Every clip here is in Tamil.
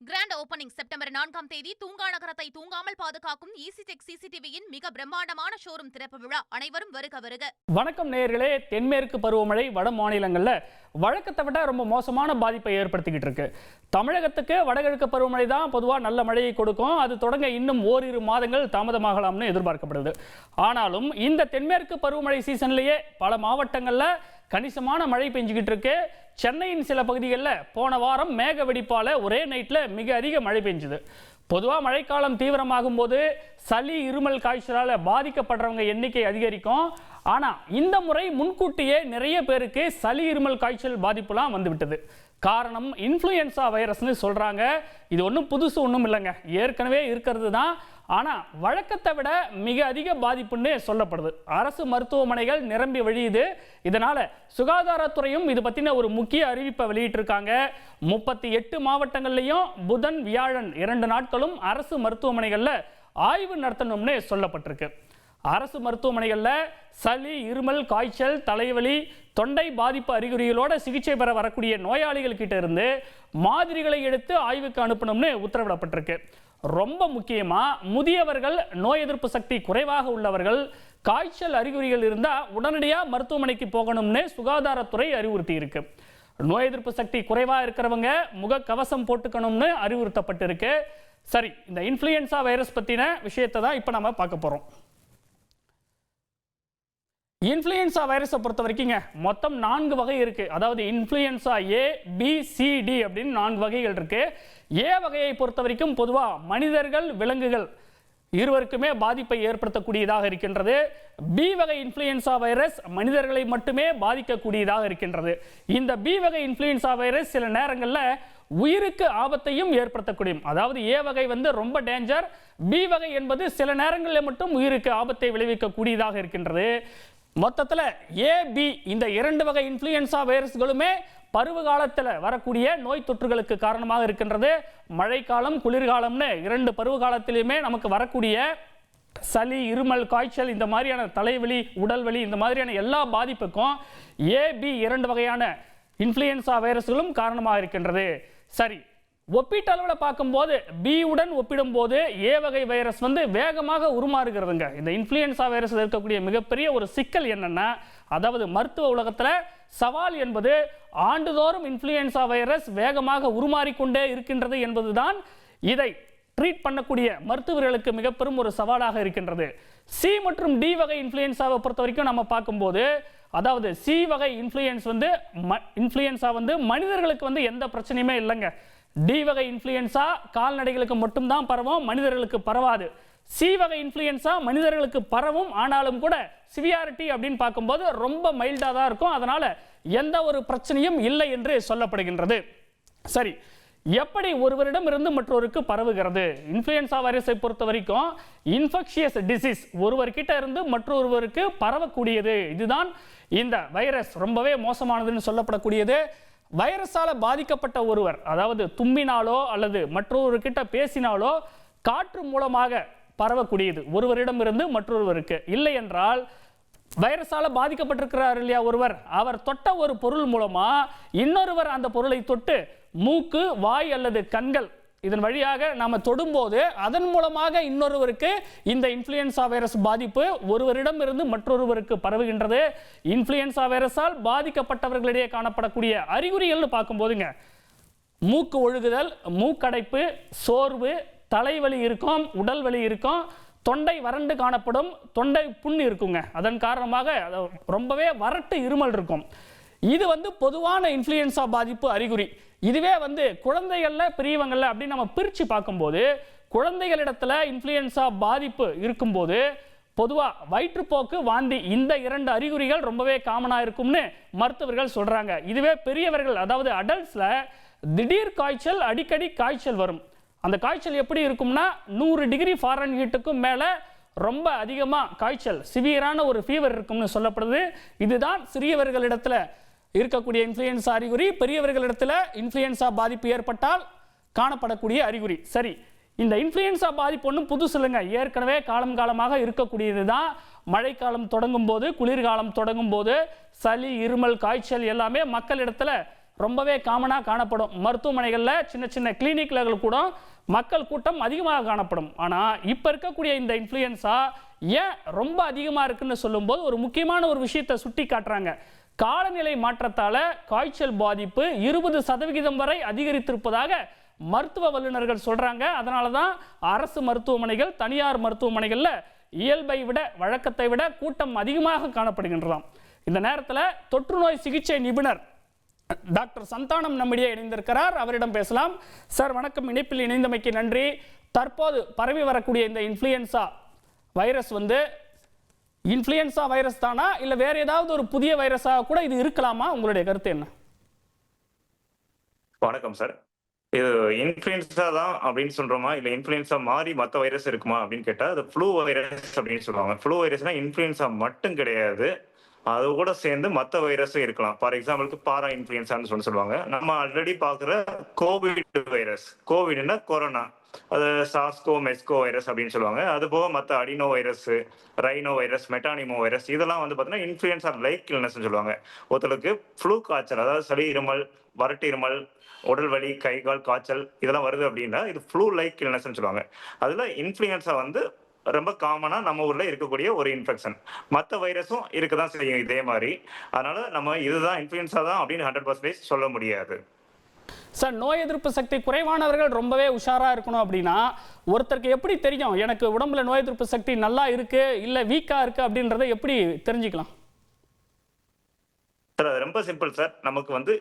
கிராண்ட் ஓபனிங் செப்டம்பர் 4ஆம் தேதி தூங்கா நகரத்தை தூங்காமல் பாதுகாக்கும் ஈசிடெக் சிசிடிவியின் மிக பிரம்மாண்டமான ஷோரூம் திறப்பு விழா. அனைவரும் வருக வருக. வணக்கம் நேயர்களே. தென்மேற்கு பருவமழை வட மாநிலங்கள்ல வழக்கத்தை விட ரொம்ப மோசமான பாதிப்பை ஏற்படுத்திக்கிட்டு இருக்கு. தமிழகத்துக்கு வடகிழக்கு பருவமழை தான் பொதுவாக நல்ல மழையை கொடுக்கும். அது தொடங்க இன்னும் ஓரிரு மாதங்கள் தாமதமாகலாம்னு எதிர்பார்க்கப்படுது. ஆனாலும் இந்த தென்மேற்கு பருவமழை சீசன்லேயே பல மாவட்டங்களில் கணிசமான மழை பெஞ்சுக்கிட்டு இருக்கு. சென்னையின் சில பகுதிகளில் போன வாரம் மேக வெடிப்பால் ஒரே நைட்டில் மிக அதிக மழை பெஞ்சுது. பொதுவாக மழைக்காலம் தீவிரமாகும் போது சளி இருமல் காய்ச்சலால் பாதிக்கப்படுறவங்க எண்ணிக்கை அதிகரிக்கும். ஆனால் இந்த முறை முன்கூட்டியே நிறைய பேருக்கு சளி இருமல் காய்ச்சல் பாதிப்புலாம் வந்துவிட்டது. காரணம் இன்ஃப்ளூயன்சா வைரஸ்னு சொல்கிறாங்க. இது ஒன்றும் புதுசு ஒன்றும் இல்லைங்க, ஏற்கனவே இருக்கிறது தான். ஆனால் வழக்கத்தை விட மிக அதிக பாதிப்புன்னு சொல்லப்படுது. அரசு மருத்துவமனைகள் நிரம்பி வழியுது. இதனால் சுகாதாரத்துறையும் இது பற்றின ஒரு முக்கிய அறிவிப்பை வெளியிட்டிருக்காங்க. 38 மாவட்டங்கள்லையும் புதன் வியாழன் 2 நாட்களும் அரசு மருத்துவமனைகளில் ஆய்வு நடத்தணும்னு சொல்லப்பட்டிருக்கு. அரசு மருத்துவமனைகளில் சளி இருமல் காய்ச்சல் தலைவலி தொண்டை பாதிப்பு அறிகுறிகளோட சிகிச்சை பெற வரக்கூடிய நோயாளிகள் கிட்ட இருந்து மாதிரிகளை எடுத்து ஆய்வுக்கு அனுப்பணும்னு உத்தரவிடப்பட்டிருக்கு. ரொம்ப முக்கியமாக முதியவர்கள், நோய் எதிர்ப்பு சக்தி குறைவாக உள்ளவர்கள், காய்ச்சல் அறிகுறிகள் இருந்தால் உடனடியாக மருத்துவமனைக்கு போகணும்னு சுகாதாரத்துறை அறிவுறுத்தி இருக்கு. நோய் எதிர்ப்பு சக்தி குறைவாக இருக்கிறவங்க முகக்கவசம் போட்டுக்கணும்னு அறிவுறுத்தப்பட்டிருக்கு. சரி, இந்த இன்ஃப்ளூயன்சா வைரஸ் பற்றின விஷயத்தை தான் இப்போ நம்ம பார்க்க போகிறோம். இன்ஃப்ளூயன்சா வைரஸை பொறுத்த வரைக்குங்க மொத்தம் 4 வகை இருக்குது. அதாவது இன்ஃப்ளூயன்சா ஏ, பி, சி, டி அப்படின்னு 4 வகைகள் இருக்குது. ஏ வகையை பொறுத்த வரைக்கும் பொதுவாக மனிதர்கள் விலங்குகள் இருவருக்குமே பாதிப்பை ஏற்படுத்தக்கூடியதாக இருக்கின்றது. பி வகை இன்ஃப்ளூயன்சா வைரஸ் மனிதர்களை மட்டுமே பாதிக்கக்கூடியதாக இருக்கின்றது. இந்த பி வகை இன்ஃப்ளூயன்சா வைரஸ் சில நேரங்களில் உயிருக்கு ஆபத்தையும் ஏற்படுத்தக்கூடிய, அதாவது ஏ வகை ரொம்ப டேஞ்சர், பி வகை என்பது சில நேரங்களில் மட்டும் உயிருக்கு ஆபத்தை விளைவிக்கக்கூடியதாக இருக்கின்றது. மொத்தத்தில் ஏ, பி இந்த 2 வகை இன்ஃப்ளூயன்சா வைரஸ்களுமே பருவ காலத்தில் வரக்கூடிய நோய் தொற்றுகளுக்கு காரணமாக இருக்கின்றது. மழைக்காலம் குளிர்காலம்னு 2 பருவ காலத்திலுமே நமக்கு வரக்கூடிய சளி இருமல் காய்ச்சல் இந்த மாதிரியான தலைவலி உடல்வலி இந்த மாதிரியான எல்லா பாதிப்புக்கும் ஏ, பி 2 வகையான இன்ஃப்ளூயன்சா வைரஸ்களும் காரணமாக இருக்கின்றது. சரி, ஒப்பீட்டளவில் பார்க்கும்போது பி உடன் ஒப்பிடும்போது ஏ வகை வைரஸ் வேகமாக உருமாறுகிறதுங்க. இந்த இன்ஃப்ளூயன்சா வைரஸ் இருக்கக்கூடிய மிகப்பெரிய ஒரு சிக்கல் என்னன்னா, அதாவது மருத்துவ உலகத்தில் சவால் என்பது ஆண்டுதோறும் இன்ஃப்ளூயன்சா வைரஸ் வேகமாக உருமாறிக்கொண்டே இருக்கின்றது என்பதுதான் இதை ட்ரீட் பண்ணக்கூடிய மருத்துவர்களுக்கு மிக பெரும் ஒரு சவாலாக இருக்கின்றது. சி மற்றும் டி வகை இன்ஃப்ளூயன்சாவை பொறுத்த வரைக்கும் நம்ம பார்க்கும்போது, அதாவது சி வகை இன்ஃப்ளூயன்சா மனிதர்களுக்கு எந்த பிரச்சனையுமே இல்லைங்க. டி வகை இன்ஃப்ளூயன்சா கால்நடைகளுக்கு மட்டும்தான் பரவும், மனிதர்களுக்கு பரவாது. சி வகை இன்ஃப்ளூயன்சா மனிதர்களுக்கு பரவும், ஆனாலும் கூட சிவியாரிட்டி அப்படின்னு பார்க்கும்போது ரொம்ப மைல்டாக தான் இருக்கும். அதனால எந்த ஒரு பிரச்சனையும் இல்லை என்று சொல்லப்படுகின்றது. சரி, எப்படி ஒருவரிடம் இருந்து மற்றொருக்கு பரவுகிறது? இன்ஃப்ளூயன்சா வைரஸை பொறுத்த வரைக்கும் இன்ஃபெக்ஷியஸ் டிசீஸ், ஒருவர்கிட்ட இருந்து மற்றொருவருக்கு பரவக்கூடியது. இதுதான் இந்த வைரஸ் ரொம்பவே மோசமானதுன்னு சொல்லப்படக்கூடியது. வைரஸால் பாதிக்கப்பட்ட ஒருவர், அதாவது தும்மினாலோ அல்லது மற்றொருவர்கிட்ட பேசினாலோ காற்று மூலமாக பரவக்கூடியது ஒருவரிடம் இருந்து மற்றொருவருக்கு. இல்லை என்றால் வைரஸால் பாதிக்கப்பட்டிருக்கிறார் இல்லையா ஒருவர், அவர் தொட்ட ஒரு பொருள் மூலமா இன்னொருவர் அந்த பொருளை தொட்டு மூக்கு, வாய் அல்லது கண்கள் இதன் வழியாக நாம தொடும்போது அதன் மூலமாக இன்னொருவருக்கு இந்த இன்ஃப்ளூயன்சா வைரஸ் பாதிப்பு ஒருவரிடம் இருந்து மற்றொருவருக்கு பரவுகின்றது. இன்ஃப்ளூயன்சா வைரஸால் பாதிக்கப்பட்டவர்களிடையே காணப்படக்கூடிய அறிகுறிகள்னு பார்க்கும்போதுங்க, மூக்கு ஒழுகுதல், மூக்கடைப்பு, சோர்வு, தலைவலி இருக்கும், உடல் வலி இருக்கும், தொண்டை வறண்டு காணப்படும், தொண்டை புண் இருக்குங்க. அதன் காரணமாக ரொம்பவே வறட்டு இருமல் இருக்கும். இது பொதுவான இன்ஃப்ளூயன்சா பாதிப்பு அறிகுறி. இதுவே குழந்தைகள்ல பெரியவங்கள்ல அப்படின்னு நம்ம பிரித்து பார்க்கும்போது, குழந்தைகளிடத்துல இன்ஃப்ளூயன்சா பாதிப்பு இருக்கும்போது பொதுவாக வயிற்றுப்போக்கு, வாந்தி இந்த 2 அறிகுறிகள் ரொம்பவே காமனாக இருக்கும்னு மருத்துவர்கள் சொல்றாங்க. இதுவே பெரியவர்கள், அதாவது அடல்ட்ஸ்ல திடீர் காய்ச்சல், அடிக்கடி காய்ச்சல் வரும். அந்த காய்ச்சல் எப்படி இருக்கும்னா 100 டிகிரி ஃபாரன்ஹீட்டுக்கும் மேலே ரொம்ப அதிகமாக காய்ச்சல், சிவியரான ஒரு ஃபீவர் இருக்கும்னு சொல்லப்படுது. இதுதான் சிறியவர்களிடத்தில் இருக்கக்கூடிய இன்ஃப்ளூயன்சா அறிகுறி. பெரியவர்களிடத்தில் இன்ஃப்ளூயன்சா பாதிப்பு ஏற்பட்டால் காணப்படக்கூடிய அறிகுறி. சரி, இந்த இன்ஃப்ளூயன்சா பாதிப்பு ஒன்றும் புதுசு இல்லைங்க, ஏற்கனவே காலமாக இருக்கக்கூடியது தான். மழைக்காலம் தொடங்கும் போது, குளிர்காலம் தொடங்கும் போது சளி இருமல் காய்ச்சல் எல்லாமே மக்களிடத்தில் ரொம்பவே காமனாக காணப்படும். மருத்துவமனைகளில் சின்ன சின்ன கிளினிக்கில் கூட மக்கள் கூட்டம் அதிகமாக காணப்படும். ஆனால் இப்போ இருக்கக்கூடிய இந்த இன்ஃப்ளூயன்ஸா ஏன் ரொம்ப அதிகமாக இருக்குன்னு சொல்லும்போது ஒரு முக்கியமான ஒரு விஷயத்தை சுட்டி காட்டுறாங்க. காலநிலை மாற்றத்தால் காய்ச்சல் பாதிப்பு 20% வரை அதிகரித்திருப்பதாக மருத்துவ வல்லுநர்கள் சொல்கிறாங்க. அதனால தான் அரசு மருத்துவமனைகள், தனியார் மருத்துவமனைகளில் இயல்பை விட, வழக்கத்தை விட கூட்டம் அதிகமாக காணப்படுகின்றதாம். இந்த நேரத்தில் தொற்றுநோய் சிகிச்சை நிபுணர் டாக்டர் சந்தானம் நம்மிடையே இணைந்திருக்கிறார். அவரிடம் பேசலாம். சார் வணக்கம், இணைப்பில் இணைந்தமைக்கு நன்றி. தற்போது பரவி வரக்கூடிய இந்த இன்ஃப்ளூயன்ஸா வைரஸ் இன்ஃப்ளூயன்ஸா வைரஸ் தானா, இல்லை வேற ஏதாவது ஒரு புதிய வைரஸாக கூட இது இருக்கலாமா? உங்களுடைய கருத்து என்ன? வணக்கம் சார். இது இன்ஃப்ளூயன்ஸா தான் அப்படின்னு சொல்றோமா, இல்ல இன்ஃப்ளூயன்ஸா மாறி மற்ற வைரஸ் இருக்குமா அப்படின்னு கேட்டா அது ஃப்ளூ வைரஸ் அப்படின்னு சொல்லுவாங்க. ஃப்ளூ வைரஸ்னா இன்ஃப்ளூயன்ஸா மட்டும் கிடையாது, அது கூட சேர்ந்து மற்ற வைரஸும் இருக்கலாம். ஃபார் எக்ஸாம்பிளுக்கு பாரா இன்ஃப்ளூயன்ஸான்னு சொல்லுவாங்க. நம்ம ஆல்ரெடி பார்க்குற கோவிட் வைரஸ், கோவிட்னா கொரோனா, அது சாஸ்கோ மெஸ்கோ வைரஸ் அப்படின்னு சொல்லுவாங்க. அது போக மற்ற அடினோ வைரஸ், ரைனோ வைரஸ், மெட்டானிமோ வைரஸ், இதெல்லாம் வந்து பார்த்தீங்கன்னா இன்ஃப்ளூயன்ஸா லைக் இல்னஸ் சொல்லுவாங்க. ஒருத்தருக்கு ஃப்ளூ காய்ச்சல், அதாவது சளி இருமல், வறட்டு இருமல், உடல் வலி, கை கால் காய்ச்சல் இதெல்லாம் வருது அப்படின்னா இது ஃப்ளூ லைக் இல்னஸ் சொல்லுவாங்க. அதுல இன்ஃப்ளூயன்ஸா வந்து ரொம்ப காமனா நம்ம ஊர்ல இருக்கக்கூடிய ஒரு இன்ஃபெக்ஷன். மற்ற வைரஸும் இருக்கதான் செய்யும் இதே மாதிரி. அதனால நம்ம இதுதான் இன்ஃப்ளூயன்ஸா தான் அப்படின்னு 100% சொல்ல முடியாது. சார், நோய் எதிர்ப்பு சக்தி குறைவானவர்கள் ரொம்பவே உஷாரா இருக்கணும் அப்படின்னா ஒருத்தருக்கு எப்படி தெரியும் எனக்கு உடம்புல நோய் எதிர்ப்பு சக்தி நல்லா இருக்கு இல்ல வீக்கா இருக்கு அப்படின்றத எப்படி தெரிஞ்சுக்கலாம்? சார் அது ரொம்ப சிம்பிள் சார். நமக்கு வந்து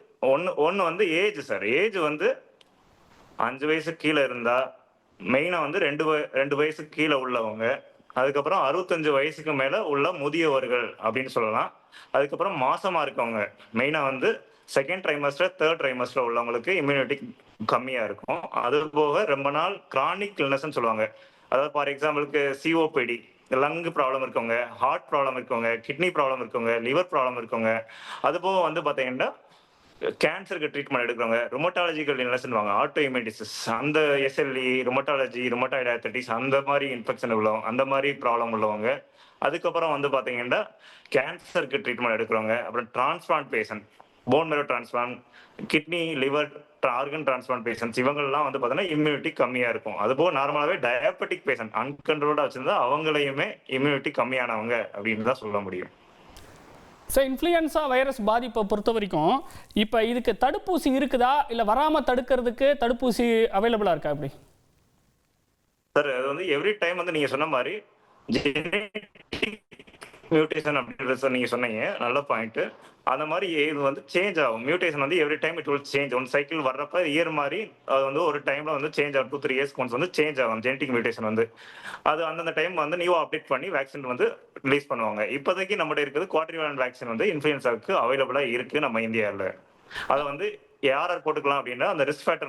ஒன்னு வந்து ஏஜ் சார். ஏஜ் வந்து 5 வயசுக்கு கீழே இருந்தா, மெயினா வந்து 2 வயசுக்கு கீழே உள்ளவங்க, அதுக்கப்புறம் 65 வயசுக்கு மேல உள்ள முதியவர்கள் அப்படின்னு சொல்லலாம். அதுக்கப்புறம் மாசமா இருக்கவங்க, மெயினா வந்து செகண்ட் ட்ரைமஸ்டர், தேர்ட் ட்ரைமஸ்டர் உள்ளவங்களுக்கு இம்யூனிட்டி கம்மியா இருக்கும். அது போக ரொம்ப நாள் கிரானிக் இல்னஸ்ன்னு சொல்லுவாங்க. அதாவது ஃபார் எக்ஸாம்பிளுக்கு சிஓபிடி, லங் ப்ராப்ளம் இருக்கவங்க, ஹார்ட் ப்ராப்ளம் இருக்கவங்க, கிட்னி ப்ராப்ளம் இருக்கவங்க, லிவர் ப்ராப்ளம் இருக்கவங்க, அது போக வந்து பார்த்தீங்கன்னா கேன்சருக்கு ட்ரீட்மெண்ட் எடுக்கிறவங்க, ரொமட்டாலஜிக்கல் இல்னஸ்னுவாங்க, ஆட்டோ இம்யூன் டிசீஸ், அந்த எஸ்எல்இ, ரொமட்டாலஜி, ரொமட்டாய்டு ஆர்த்ரைட்டிஸ், அந்த மாதிரி இன்ஃபெக்ஷன் உள்ளவங்க, அந்த மாதிரி ப்ராப்ளம் உள்ளவங்க. அதுக்கப்புறம் வந்து பார்த்தீங்கன்னா கேன்சருக்கு ட்ரீட்மெண்ட் எடுக்கிறவங்க, அப்புறம் transplant patient, bone marrow transplant, kidney, liver, organ transplant patients, இவங்கெல்லாம் வந்து பார்த்தீங்கன்னா இம்யூனிட்டி கம்மியாக இருக்கும். அதுபோக நார்மலாகவே டயபெட்டிக் பேஷண்ட் அன்கண்ட்ரோல்டாக வச்சிருந்தா அவங்களையுமே இம்யூனிட்டி கம்மியானவங்க அப்படின்னு தான் சொல்ல முடியும். சார், இன்ஃப்ளூயன்ஸா வைரஸ் பாதிப்பை பொறுத்த வரைக்கும் இப்போ இதுக்கு தடுப்பூசி இருக்குதா, இல்லை வராமல் தடுக்கிறதுக்கு தடுப்பூசி அவைலபிளாக இருக்கா? அப்படி சார் அது வந்து எவ்ரி டைம் வந்து நீங்கள் சொன்ன மாதிரி ஜெனடிக் மியூட்டேஷன் அப்படின்றத நீங்கள் சொன்னீங்க, நல்ல பாயிண்ட். அந்த மாதிரி இது வந்து சேஞ்ச் ஆகும். மியூட்டேஷன் வந்து every time it will change. One cycle வர்றப்ப இயர் மாதிரி அது வந்து ஒரு டைம்ல வந்து சேஞ்ச் ஆகும். 2-3 இயர்ஸ் ஒன்ஸ் வந்து சேஞ்ச் ஆகும் ஜெனடிக் மியூட்டேஷன் வந்து. அது அந்தந்த டைம் வந்து நியூ அப்டேட் பண்ணி வேக்சின் வந்து ரிலீஸ் பண்ணுவாங்க. இப்போதைக்கு நம்மகிட்ட இருக்குது குவாட்ரிவேலன்ட் வேக்சின் வந்து இன்ஃப்ளூயன்ஸாவுக்கு அவைலபிளா இருக்கு நம்ம இந்தியாவில். அதை வந்து யார் போட்டுக்கலாம் அப்படின்னா அந்த ரிஸ்க் ஃபேக்டர்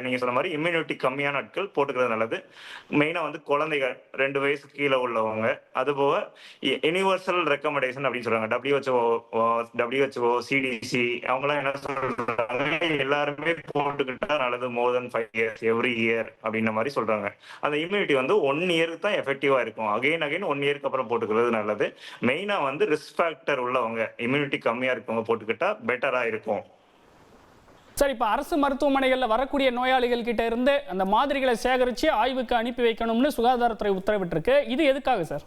நீங்க சொன்ன மாதிரி இம்யூனிட்டி கம்மியான ஆட்கள் போட்டுக்கிறது நல்லது. மெயினா வந்து குழந்தைகள் 2 வயசுக்கு கீழே உள்ளவங்க, அதுபோக யூனிவர்சல் ரெக்கமெண்டேஷன் அப்படின்னு சொல்றாங்க. WHO, CDC அவங்களாம் என்ன சொல்றாங்க, எல்லாருமே போட்டுக்கிட்டா நல்லது, மோர் தென் 5 இயர்ஸ் எவ்ரி இயர் அப்படின்ற மாதிரி சொல்றாங்க. அந்த இம்யூனிட்டி வந்து 1 இயருக்கு தான் எஃபெக்டிவா இருக்கும். அகைன் 1 இயருக்கு அப்புறம் போட்டுக்கிறது நல்லது. மெயினா வந்து ரிஸ்க் ஃபேக்டர் உள்ளவங்க, இம்யூனிட்டி கம்மியா இருக்கவங்க போட்டுக்கிட்டா பெட்டரா இருக்கும். சார், இப்போ அரசு மருத்துவமனைகளில் வரக்கூடிய நோயாளிகள் கிட்ட இருந்து அந்த மாதிரிகளை சேகரித்து ஆய்வுக்கு அனுப்பி வைக்கணும்னு சுகாதாரத்துறை உத்தரவிட்டிருக்கு. இது எதுக்காக சார்?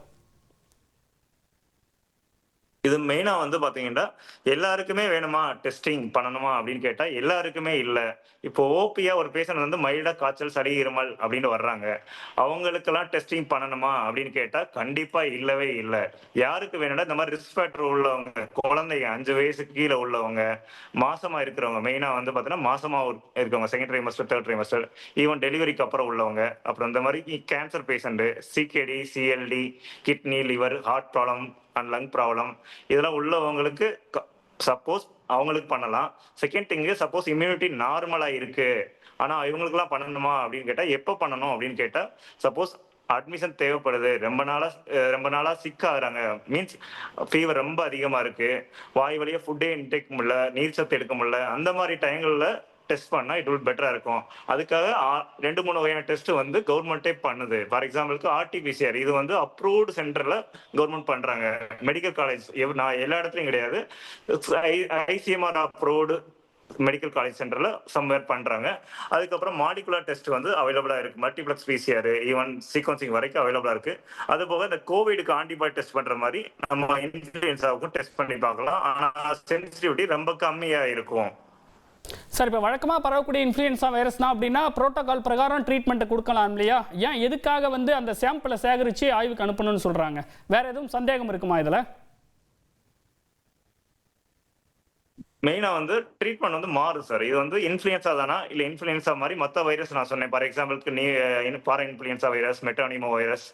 இது மெயினா வந்து பாத்தீங்கன்னா எல்லாருக்குமே வேணுமா டெஸ்டிங் பண்ணணுமா அப்படின்னு கேட்டா எல்லாருக்குமே இல்ல. இப்போ ஓபியா ஒரு பேஷண்ட் வந்து மைல்டா காய்ச்சல், சளி, இருமல் அப்படின்னு வர்றாங்க, அவங்களுக்கெல்லாம் டெஸ்டிங் பண்ணணுமா அப்படின்னு கேட்டா கண்டிப்பா இல்லவே இல்லை. யாருக்கு வேணும்னா இந்த மாதிரி ரிஸ்க் ஃபேக்டர் உள்ளவங்க, குழந்தைங்க 5 வயசுக்கு கீழே உள்ளவங்க, மாசமா இருக்கிறவங்க, மெயினா வந்து பாத்தீங்கன்னா மாசமா இருக்கவங்க, second trimester, third trimester, even டெலிவரிக்கு அப்புறம் உள்ளவங்க, அப்புறம் இந்த மாதிரி cancer patient, CKD, CLD, kidney, liver, heart problem and lung problem, இதெல்லாம் உள்ளவங்களுக்கு சப்போஸ் அவங்களுக்கு பண்ணலாம். செகண்ட் திங்கு, சப்போஸ் இம்யூனிட்டி நார்மலா இருக்கு ஆனா இவங்களுக்குலாம் பண்ணணுமா அப்படின்னு கேட்டா எப்போ பண்ணணும் அப்படின்னு கேட்டா, சப்போஸ் அட்மிஷன் தேவைப்படுது, ரொம்ப நாளா சிக் ஆகுறாங்க, மீன்ஸ் ஃபீவர் ரொம்ப அதிகமா இருக்கு, வாய் வழியா ஃபுட்டே இன்டேக் முடியல, நீர் சத்து எடுக்க முடியல, அந்த மாதிரி டைங்கள்ல டெஸ்ட் பண்ணா இட் வில் பெட்டரா இருக்கும். அதுக்காக 2-3 வகையான டெஸ்ட் வந்து கவர்மெண்டே பண்ணுது. ஃபார் எக்ஸாம்பிளுக்கு ஆர்டிபிசிஆர், இது வந்து அப்ரூவ்டு சென்டர்ல கவர்மெண்ட் பண்றாங்க. மெடிக்கல் காலேஜ் நான் எல்லா இடத்துலயும் கிடையாது, ஐசிஎம்ஆர் அப்ரூவ்டு மெடிக்கல் காலேஜ் சென்டர்ல சம்வேர் பண்றாங்க. அதுக்கப்புறம் மாலிகுலர் டெஸ்ட் வந்து அவைலபிளா இருக்கு. மல்டிப்ளெக்ஸ் பிசிஆர் ஈவன் சீக்வன்சிங் வரைக்கும் அவைலபிளா இருக்கு. அது போக இந்த கோவிடுக்கு ஆன்டிபாடி டெஸ்ட் பண்ற மாதிரி நம்ம இன்ஃபுளுன்சாவுக்கும் டெஸ்ட் பண்ணி பார்க்கலாம். ஆனா சென்சிட்டிவிட்டி ரொம்ப கம்மியா இருக்கும். சார், இப்போ வழக்கமாக பரவக்கூடிய இன்ஃப்ளூயன்ஸா வைரஸ் தான் அப்படின்னா புரோட்டோகால் பிரகாரம் ட்ரீட்மெண்ட் கொடுக்கலாம் இல்லையா? ஏன் எதுக்காக வந்து அந்த சாம்பிளை சேகரித்து ஆய்வுக்கு அனுப்பணும்னு சொல்கிறாங்க? வேற எதுவும் சந்தேகம் இருக்குமா இதில்? மெயினா வந்து ட்ரீட்மெண்ட் வந்து மாறும் சார். இது வந்து இன்ஃப்ளூயன்ஸா தானா இல்ல இன்ஃப்ளூயன்ஸா மாதிரி மத்த வைரஸ் நான் சொன்னேன். ஃபார் எக்ஸாம்பிளுக்கு parainfluenza virus, metapneumovirus,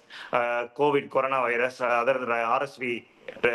Covid corona virus, other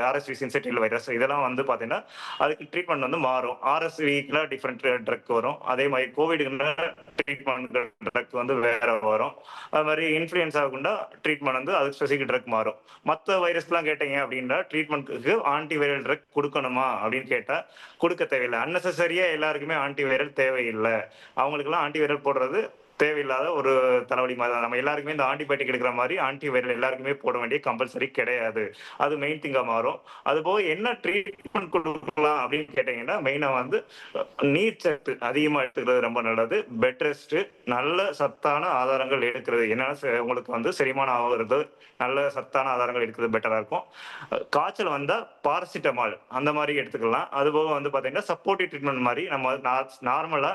RSV syncytial virus, இதெல்லாம் வந்து பாத்தீங்கன்னா அதுக்கு ட்ரீட்மெண்ட் வந்து மாறும். ஆர்எஸ்விக்குல டிஃப்ரெண்ட் ட்ரக் வரும். அதே மாதிரி கோவிடுக்குன்னா ட்ரீட்மெண்ட் ட்ரக் வந்து வேற வரும். அது மாதிரி இன்ஃப்ளூயன்ஸாவுக்குண்டா ட்ரீட்மெண்ட் வந்து அதுக்கு ஸ்பெசிஃபிக் ட்ரக் மாறும். மற்ற வைரஸ்லாம் கேட்டீங்க அப்படின்னா ட்ரீட்மெண்ட்டுக்கு ஆன்டிவைரல் ட்ரக் கொடுக்கணுமா அப்படின்னு கேட்டா கொடுக்க தேவையில்லை. அன்னெசரியா எல்லாருக்குமே ஆன்டிவைரல் தேவையில்லை. அவங்களுக்குலாம் ஆன்டிவைரல் போடுறது தேவையில்லாத ஒரு தலைவலி மாதிரி தான். நம்ம எல்லாருக்குமே இந்த ஆன்டிபயோட்டிக் எடுக்கிற மாதிரி ஆன்டிவைரல் எல்லாருக்குமே போட வேண்டிய கம்பல்சரி கிடையாது. அது மெயின் திங்கா மாறும். அது போக என்ன ட்ரீட்மெண்ட் கொடுக்கலாம் அப்படின்னு கேட்டீங்கன்னா மெயினா வந்து நீர் சத்து அதிகமா எடுத்துக்கிறது ரொம்ப நல்லது. பெட் ரெஸ்ட், நல்ல சத்தான ஆதாரங்கள் எடுக்கிறது. என்னன்னா உங்களுக்கு வந்து செரிமானம் ஆகுறது, நல்ல சத்தான ஆதாரங்கள் எடுக்கிறது பெட்டரா இருக்கும். காய்ச்சல் வந்தா பாராசிட்டமால் அந்த மாதிரி எடுத்துக்கலாம். அது போக வந்து பாத்தீங்கன்னா சப்போர்ட்டிவ் ட்ரீட்மெண்ட் மாதிரி நம்ம நார்மலா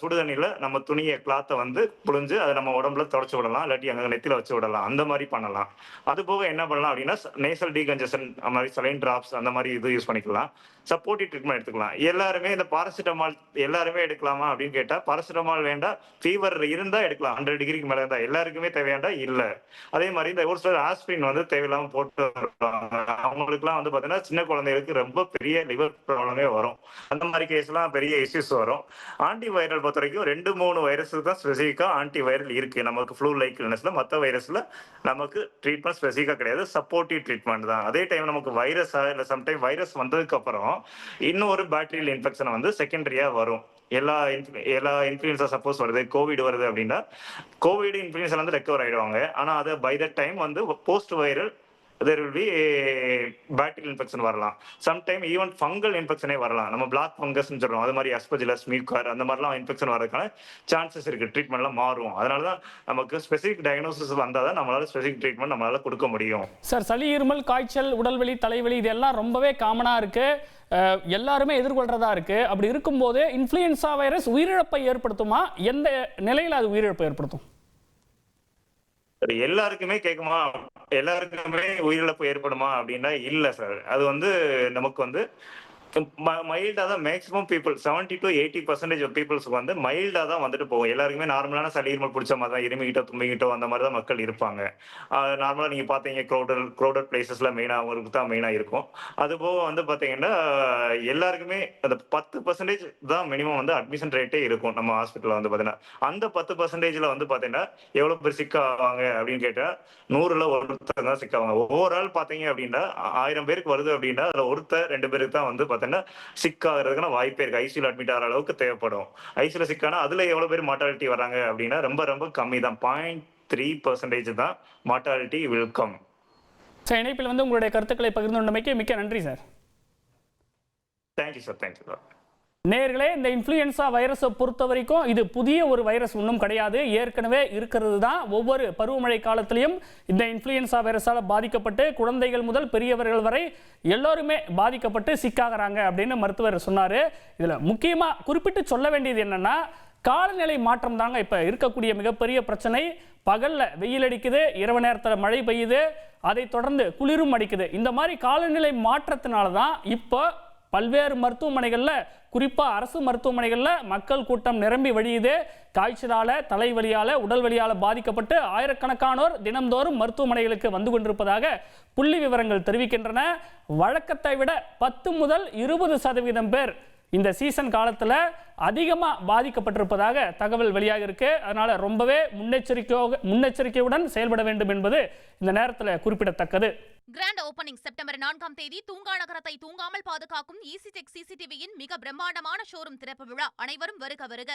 சுடுதண்ணில நம்ம துணியை கிளாத்தை வந்து புழிஞ்சு அதை நம்ம உடம்புல தொடச்சு விடலாம், இல்லாட்டி அங்க நெத்தில வச்சு விடலாம். அந்த மாதிரி பண்ணலாம். அது போக என்ன பண்ணலாம் அப்படின்னா நேசல் டீகன்ஜஷன் அந்த மாதிரி சலைன் டிராப்ஸ் அந்த மாதிரி இது யூஸ் பண்ணிக்கலாம். சப்போர்ட்டிவ் ட்ரீட்மெண்ட் எடுத்துக்கலாம். எல்லாருமே இந்த பாராசிட்டமால் எல்லாருமே எடுக்கலாமா அப்படின்னு கேட்டா பாராசிட்டமால் வேண்டாம். ஃபீவர் இருந்தா எடுக்கலாம். 100 டிகிரிக்கு மேல இருந்தா. எல்லாருக்குமே தேவையாண்டா இல்ல. அதே மாதிரி இந்த ஒரு சிலர் ஆஸ்பிரின் வந்து தேவையில்லாம போட்டு அவங்களுக்குலாம் வந்து பாத்தீங்கன்னா சின்ன குழந்தைகளுக்கு ரொம்ப பெரிய லிவர் ப்ராப்ளமே வரும். அந்த மாதிரி கேஸ் எல்லாம் பெரிய இஷ்யூஸ் வரும். ஆன்டிவைரல் பொறுத்த வரைக்கும் 2-3 வைரஸுக்கு தான் ஸ்பெசிஃபிக்கா ஆன்டிவைரல் இருக்கு. நமக்கு ஃப்ளூ லைக் இல்னஸ்ல மற்ற வைரஸ்ல நமக்கு ட்ரீட்மெண்ட் ஸ்பெசிஃபிக்கா கிடையாது. சப்போர்ட்டிவ் ட்ரீட்மெண்ட் தான். அதே டைம் நமக்கு வைரஸா இல்ல சம்டைம் வைரஸ் வந்ததுக்கு அப்புறம் இன்னொரு பாக்டீரியல் இன்ஃபெக்ஷன் வந்து செகண்டரியா வரும். எல்லா இன்ஃப்ளூயன்ஸா சப்போஸ் வருது, கோவிட் வருது அப்படின்னா கோவிட் இன்ஃப்ளூயன்ஸா வந்து ரெக்கவர் ஆயிடுவாங்க. ஆனா அது பை த டைம் வந்து post viral there will be bacterial infection வரலாம். சம்டைம் ஈவன் ஃபங்கல் இன்ஃபெக்ஷனே வரலாம். நம்ம பிளாக் ஃபங்கஸ் சொல்றோம். அது மாதிரி அஸ்பெர்ஜிலஸ், மியூக்கர் அந்த மாதிரிலாம் இன்ஃபெக்ஷன் வரதுக்கான சான்சஸ் இருக்கு. ட்ரீட்மெண்ட்லாம் மாறும். அதனால தான் நமக்கு ஸ்பெசிஃபிக் டயக்னோசிஸ் வந்தால் தான் நம்மளால ஸ்பெசிஃபிக் ட்ரீட்மெண்ட் நம்மளால கொடுக்க முடியும். சார், சளி, இருமல், காய்ச்சல், உடல்வலி, தலைவலி இதெல்லாம் ரொம்பவே காமனா இருக்கு. எல்லாருமே எதிர்கொள்றதா இருக்கு. அப்படி இருக்கும்போது இன்ஃப்ளூயன்ஸா வைரஸ் உயிரிழப்பை ஏற்படுத்துமா? எந்த நிலையில அது உயிரிழப்பை ஏற்படுத்தும்? எல்லாருக்குமே கேட்குமா, எல்லாருக்குமே உயிரிழப்பு ஏற்படுமா அப்படின்னா இல்ல சார். அது வந்து நமக்கு வந்து மைல்டா தான் மேக்ஸிமம் பீப்புள் 70 to 80% ஆஃப் பீப்புள்ஸ்க்கு வந்து மைல்டா தான் வந்துட்டு போகும். எல்லாருக்குமே நார்மலான சளி இருமல் பிடிச்ச மாதிரி தான், இருமிக்கிட்டோ தும்பிக்கிட்டோ அந்த மாதிரி தான் மக்கள் இருப்பாங்க. நார்மலா நீங்க பாத்தீங்க க்ரௌடட் பிளேசஸ்ல மெயினா அவங்களுக்கு தான் மெயினா இருக்கும். அது போக வந்து பாத்தீங்கன்னா எல்லாருக்குமே அந்த 10% தான் மினிமம் வந்து அட்மிஷன் ரேட்டே இருக்கும் நம்ம ஹாஸ்பிட்டல்ல வந்து பாத்தீங்கன்னா. அந்த 10%ல வந்து பாத்தீங்கன்னா எவ்வளவு பேர் சிக் ஆவாங்க அப்படின்னு கேட்டா 100ல ஒருத்தர் தான் சிக் ஆவாங்க. ஓவரால் பாத்தீங்க அப்படின்னா 1000 பேருக்கு வருது அப்படின்னா அதுல ஒருத்தர் 2 பேருக்கு தான் வந்து சிக் ஆகிறதுக்கான வாய்ப்பே இருக்கு. ஐசியூல அட்மிட் ஆகிற அளவுக்கு தேவைப்படும். ஐசியூல சிக்கானா அதுல எவ்வளவு பேர் மார்டாலிட்டி வராங்க அப்படின்னா ரொம்ப ரொம்ப கம்மி தான். 0.3% தான் மார்டாலிட்டி வில் கம். சார், இணைப்பில் வந்து உங்களுடைய கருத்துக்களை பகிர்ந்து கொண்டமைக்கு மிக்க நன்றி sir. Thank you sir. Thank you sir. நேர்களே, இந்த இன்ஃப்ளூயன்ஸா வைரஸை பொறுத்த வரைக்கும் இது புதிய ஒரு வைரஸ் ஒன்றும் கிடையாது. ஏற்கனவே இருக்கிறது தான். ஒவ்வொரு பருவமழை காலத்திலையும் இந்த இன்ஃப்ளூயன்ஸா வைரஸால் பாதிக்கப்பட்டு குழந்தைகள் முதல் பெரியவர்கள் வரை எல்லோருமே பாதிக்கப்பட்டு சிக்காகிறாங்க அப்படின்னு மருத்துவர் சொன்னார். இதில் முக்கியமாக குறிப்பிட்டு சொல்ல வேண்டியது என்னன்னா, காலநிலை மாற்றம் தாங்க இப்போ இருக்கக்கூடிய மிகப்பெரிய பிரச்சனை. பகலில் வெயில் அடிக்குது, இரவு நேரத்தில் மழை பெய்யுது, அதை தொடர்ந்து குளிரும் அடிக்குது. இந்த மாதிரி காலநிலை மாற்றத்தினால தான் இப்போ பல்வேறு மருத்துவமனைகளில், குறிப்பாக அரசு மருத்துவமனைகளில் மக்கள் கூட்டம் நிரம்பி வழியுது. காய்ச்சலால், தலைவலியால், உடல் வலியால் பாதிக்கப்பட்டு ஆயிரக்கணக்கானோர் தினந்தோறும் மருத்துவமனைகளுக்கு வந்து கொண்டிருப்பதாக புள்ளி விவரங்கள் தெரிவிக்கின்றன. வழக்கத்தை விட 10 முதல் 20% பேர் இந்த சீசன் காலத்தில் அதிகமாக பாதிக்கப்பட்டிருப்பதாக தகவல் வெளியாக இருக்கு. அதனால ரொம்பவே முன்னெச்சரிக்கையுடன் செயல்பட வேண்டும் என்பது இந்த நேரத்தில் குறிப்பிடத்தக்கது. கிராண்ட் ஓபனிங் செப்டம்பர் 4ஆம் தேதி தூங்கா நகரத்தை தூங்காமல் பாதுகாக்கும் ஈசிடெக் சிசிடிவியின் மிக பிரம்மாண்டமான ஷோரூம் திறப்பு விழா. அனைவரும் வருக வருக.